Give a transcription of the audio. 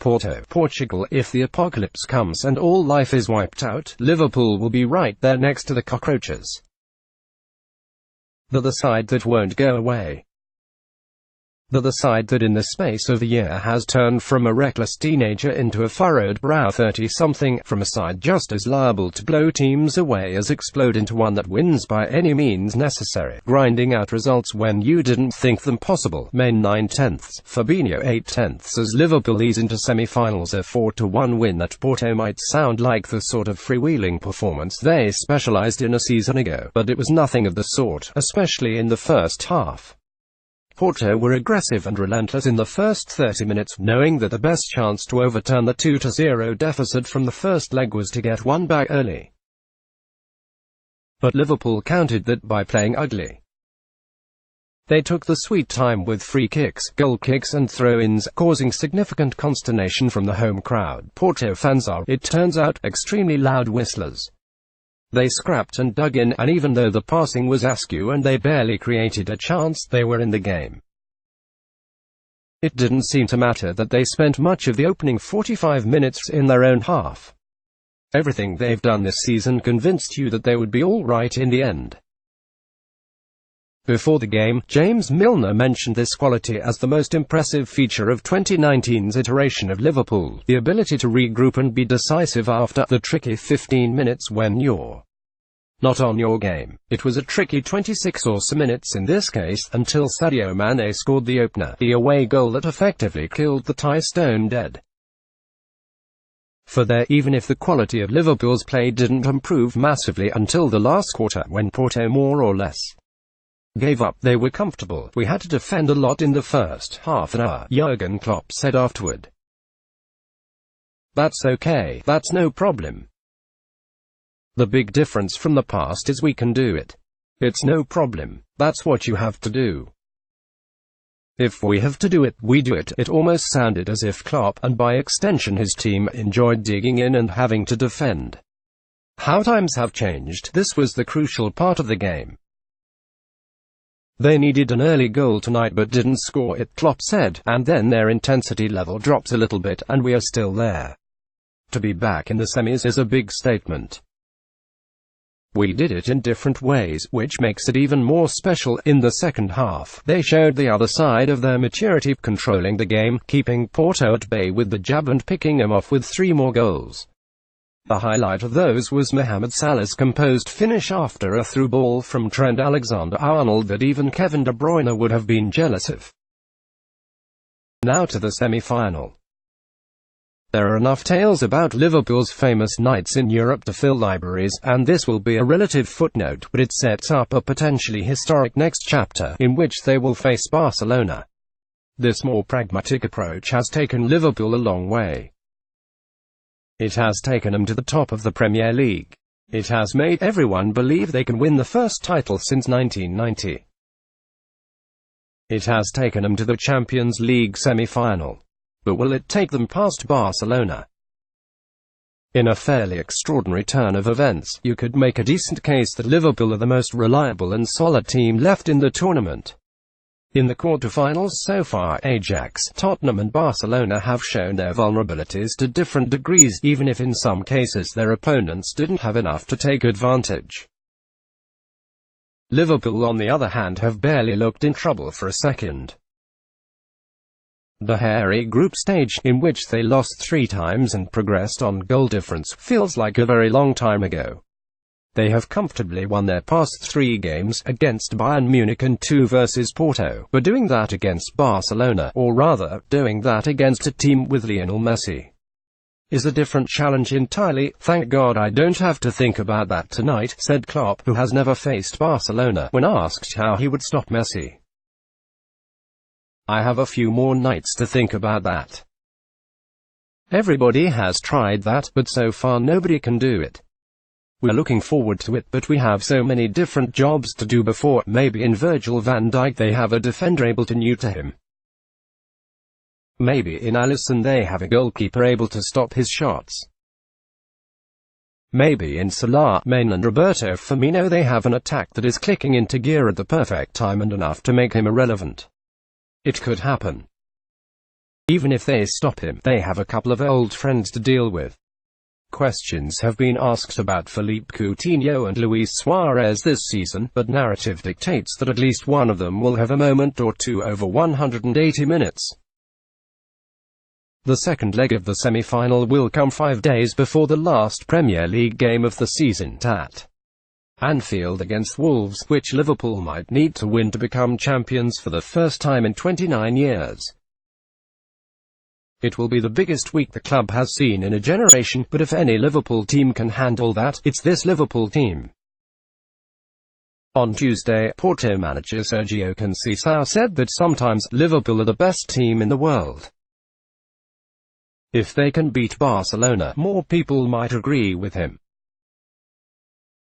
Porto, Portugal. If the apocalypse comes and all life is wiped out, Liverpool will be right there next to the cockroaches. They're the side that won't go away. They're the side that in the space of a year has turned from a reckless teenager into a furrowed brow 30-something, from a side just as liable to blow teams away as explode into one that wins by any means necessary, grinding out results when you didn't think them possible. Main 9/10, Fabinho 8/10 as Liverpool ease into semi-finals. A 4-1 win at Porto might sound like the sort of freewheeling performance they specialized in a season ago, but it was nothing of the sort, especially in the first half. Porto were aggressive and relentless in the first 30 minutes, knowing that the best chance to overturn the 2-0 deficit from the first leg was to get one back early. But Liverpool countered that by playing ugly. They took the sweet time with free kicks, goal kicks and throw-ins, causing significant consternation from the home crowd. Porto fans are, it turns out, extremely loud whistlers. They scrapped and dug in, and even though the passing was askew and they barely created a chance, they were in the game. It didn't seem to matter that they spent much of the opening 45 minutes in their own half. Everything they've done this season convinced you that they would be all right in the end. Before the game, James Milner mentioned this quality as the most impressive feature of 2019's iteration of Liverpool, the ability to regroup and be decisive after the tricky 15 minutes when you're not on your game. It was a tricky 26 or so minutes in this case, until Sadio Mane scored the opener, the away goal that effectively killed the tie stone dead. For there, even if the quality of Liverpool's play didn't improve massively until the last quarter, when Porto more or less gave up, they were comfortable. We had to defend a lot in the first half an hour, Jurgen Klopp said afterward. That's okay, that's no problem. The big difference from the past is we can do it. It's no problem. That's what you have to do. If we have to do it, we do it. It almost sounded as if Klopp, and by extension his team, enjoyed digging in and having to defend. How times have changed. This was the crucial part of the game. They needed an early goal tonight but didn't score it, Klopp said, and then their intensity level dropped a little bit, and we are still there. To be back in the semis is a big statement. We did it in different ways, which makes it even more special. In the second half, they showed the other side of their maturity, controlling the game, keeping Porto at bay with the jab and picking them off with 3 more goals. The highlight of those was Mohamed Salah's composed finish after a through ball from Trent Alexander-Arnold that even Kevin De Bruyne would have been jealous of. Now to the semi-final. There are enough tales about Liverpool's famous nights in Europe to fill libraries, and this will be a relative footnote, but it sets up a potentially historic next chapter, in which they will face Barcelona. This more pragmatic approach has taken Liverpool a long way. It has taken them to the top of the Premier League. It has made everyone believe they can win the first title since 1990. It has taken them to the Champions League semi-final. But will it take them past Barcelona? In a fairly extraordinary turn of events, you could make a decent case that Liverpool are the most reliable and solid team left in the tournament. In the quarterfinals so far, Ajax, Tottenham and Barcelona have shown their vulnerabilities to different degrees, even if in some cases their opponents didn't have enough to take advantage. Liverpool, on the other hand, have barely looked in trouble for a second. The hairy group stage, in which they lost 3 times and progressed on goal difference, feels like a very long time ago. They have comfortably won their past 3 games, against Bayern Munich and 2 versus Porto, but doing that against Barcelona, or rather, doing that against a team with Lionel Messi, is a different challenge entirely. Thank God I don't have to think about that tonight, said Klopp, who has never faced Barcelona, when asked how he would stop Messi. I have a few more nights to think about that. Everybody has tried that, but so far nobody can do it. We're looking forward to it, but we have so many different jobs to do before. Maybe in Virgil van Dijk they have a defender able to neuter him. Maybe in Alisson they have a goalkeeper able to stop his shots. Maybe in Salah, Mane and Roberto Firmino they have an attack that is clicking into gear at the perfect time and enough to make him irrelevant. It could happen. Even if they stop him, they have a couple of old friends to deal with. Questions have been asked about Philippe Coutinho and Luis Suarez this season, but narrative dictates that at least one of them will have a moment or two over 180 minutes. The second leg of the semi-final will come 5 days before the last Premier League game of the season, at Anfield against Wolves, which Liverpool might need to win to become champions for the first time in 29 years. It will be the biggest week the club has seen in a generation, but if any Liverpool team can handle that, it's this Liverpool team. On Tuesday, Porto manager Sergio Conceição said that sometimes Liverpool are the best team in the world. If they can beat Barcelona, more people might agree with him.